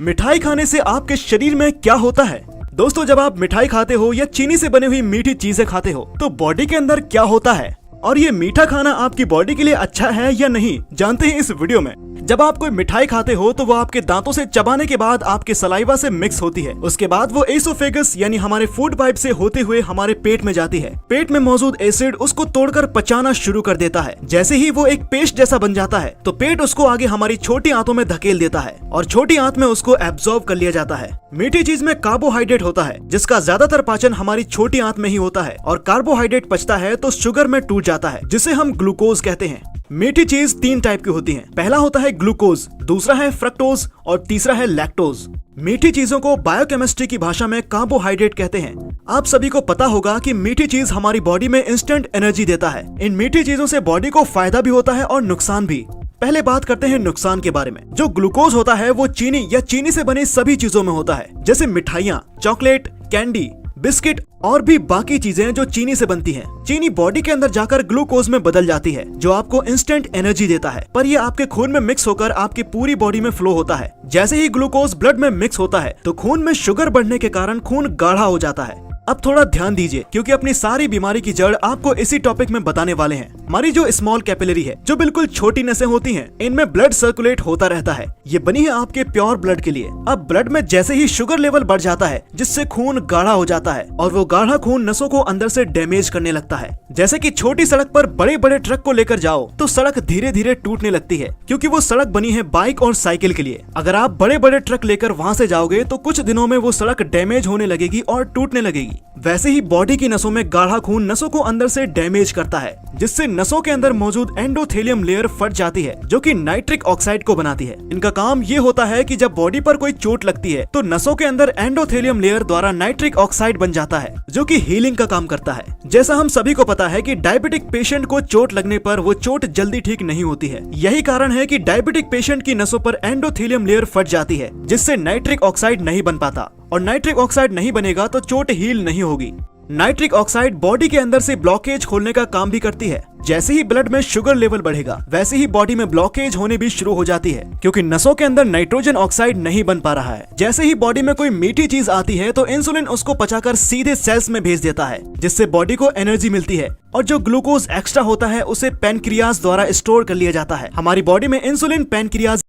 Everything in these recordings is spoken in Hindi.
मिठाई खाने से आपके शरीर में क्या होता है? दोस्तों, जब आप मिठाई खाते हो या चीनी से बनी हुई मीठी चीजें खाते हो तो बॉडी के अंदर क्या होता है और ये मीठा खाना आपकी बॉडी के लिए अच्छा है या नहीं, जानते हैं इस वीडियो में। जब आप कोई मिठाई खाते हो तो वो आपके दांतों से चबाने के बाद आपके सलाइवा से मिक्स होती है। उसके बाद वो एसोफेगस यानी हमारे फूड पाइप से होते हुए हमारे पेट में जाती है। पेट में मौजूद एसिड उसको तोड़कर पचाना शुरू कर देता है। जैसे ही वो एक पेस्ट जैसा बन जाता है तो पेट उसको आगे हमारी छोटी आंतों में धकेल देता है और छोटी आंत में उसको एब्जॉर्ब कर लिया जाता है। मीठी चीज में कार्बोहाइड्रेट होता है जिसका ज्यादातर पाचन हमारी छोटी आंत में ही होता है और कार्बोहाइड्रेट पचता है तो शुगर में टूट जाता है जिसे हम ग्लूकोज कहते हैं। मीठी चीज 3 टाइप की होती है। पहला होता है ग्लूकोज, दूसरा है फ्रक्टोज और तीसरा है लैक्टोज। मीठी चीजों को बायोकेमिस्ट्री की भाषा में कार्बोहाइड्रेट कहते हैं। आप सभी को पता होगा कि मीठी चीज हमारी बॉडी में इंस्टेंट एनर्जी देता है। इन मीठी चीजों से बॉडी को फायदा भी होता है और नुकसान भी। पहले बात करते हैं नुकसान के बारे में। जो ग्लूकोज होता है वो चीनी या चीनी से बनी सभी चीजों में होता है, जैसे मिठाइयाँ, चॉकलेट, कैंडी, बिस्किट और भी बाकी चीजें जो चीनी से बनती हैं। चीनी बॉडी के अंदर जाकर ग्लूकोज में बदल जाती है जो आपको इंस्टेंट एनर्जी देता है, पर ये आपके खून में मिक्स होकर आपकी पूरी बॉडी में फ्लो होता है। जैसे ही ग्लूकोज ब्लड में मिक्स होता है तो खून में शुगर बढ़ने के कारण खून गाढ़ा हो जाता है। अब थोड़ा ध्यान दीजिए क्योंकि अपनी सारी बीमारी की जड़ आपको इसी टॉपिक में बताने वाले हैं। हमारी जो स्मॉल कैपिलरी है, जो बिल्कुल छोटी नसें होती हैं, इनमें ब्लड सर्कुलेट होता रहता है। ये बनी है आपके प्योर ब्लड के लिए। अब ब्लड में जैसे ही शुगर लेवल बढ़ जाता है जिससे खून गाढ़ा हो जाता है और वो गाढ़ा खून नसों को अंदर से डैमेज करने लगता है। जैसे कि छोटी सड़क पर बड़े बड़े ट्रक को लेकर जाओ तो सड़क धीरे धीरे टूटने लगती है क्योंकि वो सड़क बनी है बाइक और साइकिल के लिए। अगर आप बड़े बड़े ट्रक लेकर वहाँ से जाओगे तो कुछ दिनों में वो सड़क डैमेज होने लगेगी और टूटने लगेगी। वैसे ही बॉडी की नसों में गाढ़ा खून नसों को अंदर से डैमेज करता है जिससे नसों के अंदर मौजूद एंडोथेलियम लेयर फट जाती है जो कि नाइट्रिक ऑक्साइड को बनाती है। इनका काम ये होता है कि जब बॉडी पर कोई चोट लगती है तो नसों के अंदर एंडोथेलियम लेयर द्वारा नाइट्रिक ऑक्साइड बन जाता है जो कि हीलिंग का काम करता है। जैसा हम सभी को पता है कि डायबिटिक पेशेंट को चोट लगने पर वो चोट जल्दी ठीक नहीं होती है। यही कारण है कि डायबिटिक पेशेंट की नसों पर एंडोथेलियम लेयर फट जाती है जिससे नाइट्रिक ऑक्साइड नहीं बन पाता और नाइट्रिक ऑक्साइड नहीं बनेगा तो चोट हील नहीं होगी। नाइट्रिक ऑक्साइड बॉडी के अंदर से ब्लॉकेज खोलने का काम भी करती है। जैसे ही ब्लड में शुगर लेवल बढ़ेगा वैसे ही बॉडी में ब्लॉकेज होने भी शुरू हो जाती है क्योंकि नसों के अंदर नाइट्रोजन ऑक्साइड नहीं बन पा रहा है। जैसे ही बॉडी में कोई मीठी चीज आती है तो इंसुलिन उसको पचाकर सीधे सेल्स में भेज देता है जिससे बॉडी को एनर्जी मिलती है और जो ग्लूकोज एक्स्ट्रा होता है उसे पैनक्रियाज द्वारा स्टोर कर लिया जाता है। हमारी बॉडी में इंसुलिन पैनक्रियाज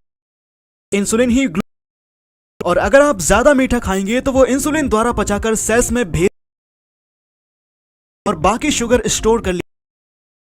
इंसुलिन ही और अगर आप ज्यादा मीठा खाएंगे तो वो इंसुलिन द्वारा पचाकर सेल्स में भेज और बाकी शुगर स्टोर कर लिया।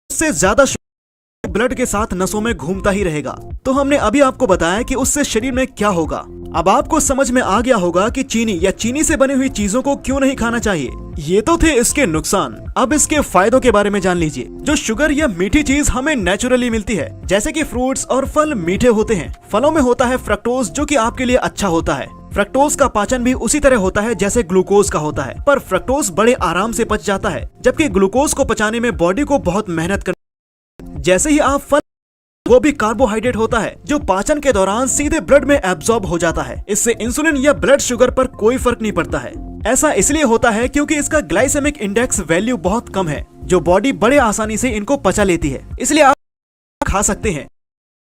उससे ज्यादा शुगर ब्लड के साथ नसों में घूमता ही रहेगा। तो हमने अभी आपको बताया कि उससे शरीर में क्या होगा। अब आपको समझ में आ गया होगा कि चीनी या चीनी से बनी हुई चीजों को क्यों नहीं खाना चाहिए। ये तो थे इसके नुकसान। अब इसके फायदों के बारे में जान लीजिए। जो शुगर या मीठी चीज हमें नेचुरली मिलती है, जैसे कि फ्रूट्स और फल मीठे होते हैं। फलों में होता है फ्रक्टोज जो कि आपके लिए अच्छा होता है। फ्रक्टोज का पाचन भी उसी तरह होता है जैसे ग्लूकोज का होता है, पर फ्रक्टोज बड़े आराम से पच जाता है जबकि ग्लूकोज को पचाने में बॉडी को बहुत मेहनत करनी। जैसे ही आप फल, वो भी कार्बोहाइड्रेट होता है जो पाचन के दौरान सीधे ब्लड में एब्जॉर्ब हो जाता है। इससे इंसुलिन या ब्लड शुगर पर कोई फर्क नहीं पड़ता है। ऐसा इसलिए होता है क्योंकि इसका ग्लाइसेमिक इंडेक्स वैल्यू बहुत कम है जो बॉडी बड़े आसानी से इनको पचा लेती है, इसलिए आप खा सकते हैं।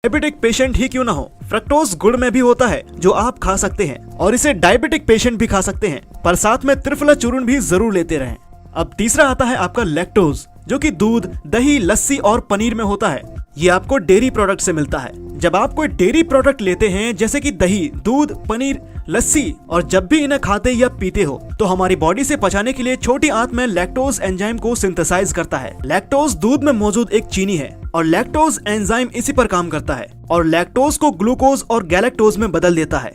डायबिटिक पेशेंट ही क्यों ना हो, फ्रक्टोज गुड़ में भी होता है जो आप खा सकते हैं और इसे डायबिटिक पेशेंट भी खा सकते हैं, पर साथ में त्रिफला चूर्ण भी जरूर लेते रहें। अब तीसरा आता है आपका लैक्टोज जो कि दूध, दही, लस्सी और पनीर में होता है। ये आपको डेयरी प्रोडक्ट से मिलता है। जब आप कोई डेयरी प्रोडक्ट लेते हैं जैसे कि दही, दूध, पनीर, लस्सी और जब भी इन्हें खाते या पीते हो तो हमारी बॉडी से पचाने के लिए छोटी आंत में लैक्टोज एंजाइम को सिंथेसाइज करता है। लैक्टोज दूध में मौजूद एक चीनी है और लैक्टोज एंजाइम इसी पर काम करता है और लैक्टोज को ग्लूकोज और गैलेक्टोज में बदल देता है।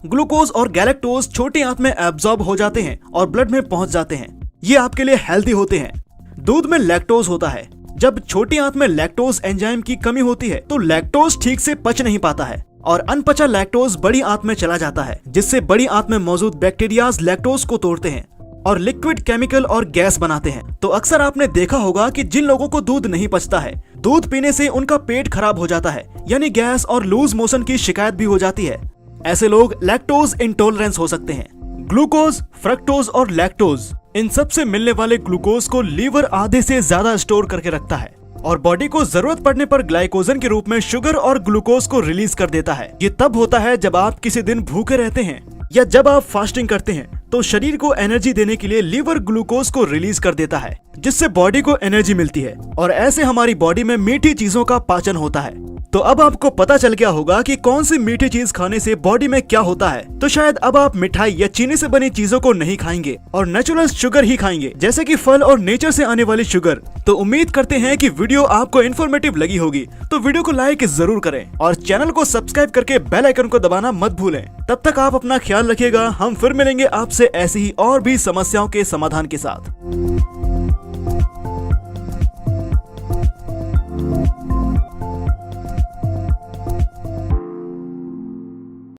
ग्लूकोज और गैलेक्टोज छोटी आंत में एब्जॉर्ब हो जाते हैं और ब्लड में पहुंच जाते हैं। ये आपके लिए हेल्दी होते हैं। दूध में लैक्टोज होता है। जब छोटी आंत में लैक्टोज एंजाइम की कमी होती है तो लैक्टोज ठीक से पच नहीं पाता है और अनपचा लैक्टोज बड़ी आंत में चला जाता है जिससे बड़ी आंत में मौजूद बैक्टीरियाज लैक्टोज को तोड़ते हैं और लिक्विड, केमिकल और गैस बनाते हैं। तो अक्सर आपने देखा होगा कि जिन लोगों को दूध नहीं पचता है, दूध पीने से उनका पेट खराब हो जाता है, यानी गैस और लूज मोशन की शिकायत भी हो जाती है। ऐसे लोग लैक्टोज इंटॉलरेंस हो सकते हैं। ग्लूकोज, फ्रक्टोज और लैक्टोज, इन सब से मिलने वाले ग्लूकोज को लीवर आधे से ज्यादा स्टोर करके रखता है और बॉडी को जरूरत पड़ने पर ग्लाइकोजन के रूप में शुगर और ग्लूकोज को रिलीज कर देता है। ये तब होता है जब आप किसी दिन भूखे रहते हैं या जब आप फास्टिंग करते हैं, तो शरीर को एनर्जी देने के लिए लीवर ग्लूकोज को रिलीज कर देता है, जिससे बॉडी को एनर्जी मिलती है और ऐसे हमारी बॉडी में मीठी चीजों का पाचन होता है। तो अब आपको पता चल गया होगा कि कौन सी मीठी चीज खाने से बॉडी में क्या होता है। तो शायद अब आप मिठाई या चीनी से बनी चीजों को नहीं खाएंगे और नेचुरल शुगर ही खाएंगे, जैसे कि फल और नेचर से आने वाली शुगर। तो उम्मीद करते हैं कि वीडियो आपको इन्फॉर्मेटिव लगी होगी, तो वीडियो को लाइक जरूर करें और चैनल को सब्सक्राइब करके बेल आइकन को दबाना मत भूलें। तब तक आप अपना ख्याल रखिएगा। हम फिर मिलेंगे आपसे ऐसी ही और भी समस्याओं के समाधान के साथ।